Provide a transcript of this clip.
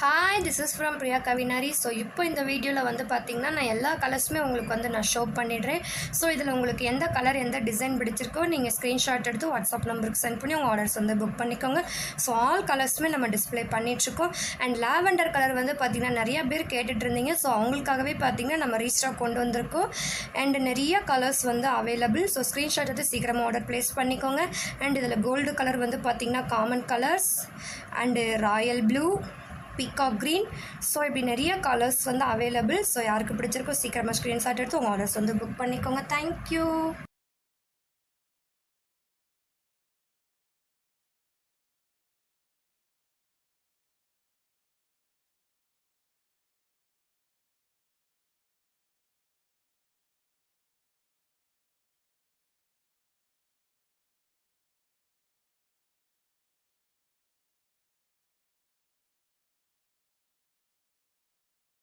Hi, this is from Priya Kavinari. So இப்போ இந்த வீடியோவில் வந்து பார்த்திங்கன்னா நான் எல்லா கலர்ஸுமே உங்களுக்கு வந்து நான் ஷோ பண்ணிடுறேன். ஸோ இதில் உங்களுக்கு எந்த கலர் எந்த டிசைன் பிடிச்சிருக்கோ நீங்கள் ஸ்க்ரீன்ஷாட் எடுத்து வாட்ஸ்அப் நம்பருக்கு சென்ட் பண்ணி உங்கள் ஆர்டர்ஸ் வந்து புக் பண்ணிக்கோங்க. ஸோ ஆல் கலர்ஸுமே நம்ம டிஸ்பிளே பண்ணிகிட்ருக்கோம். அண்ட் லாவெண்டர் கலர் வந்து பார்த்திங்கன்னா நிறையா பேர் கேட்டுட்டு இருந்தீங்க. ஸோ அவங்களுக்காகவே பார்த்திங்கன்னா நம்ம ரீஸ்டாக் கொண்டு வந்திருக்கோம். அண்ட் நிறைய கலர்ஸ் வந்து அவைலபிள். ஸோ ஸ்க்ரீன்ஷாட் எடுத்து சீக்கிரமாக ஆர்டர் ப்ளேஸ் பண்ணிக்கோங்க. அண்ட் இதில் கோல்டு கலர் வந்து பார்த்திங்கன்னா common colours and Royal blue, peacock green. So இப்படி நிறைய கலர்ஸ் வந்து அவைலபிள். ஸோ யாருக்கு பிடிச்சிருக்கோ சீக்கிரமாக ஸ்க்ரீன்ஷாட் எடுத்து உங்கள் ஆர்டர்ஸ் வந்து புக் பண்ணிக்கோங்க. தேங்க்யூ.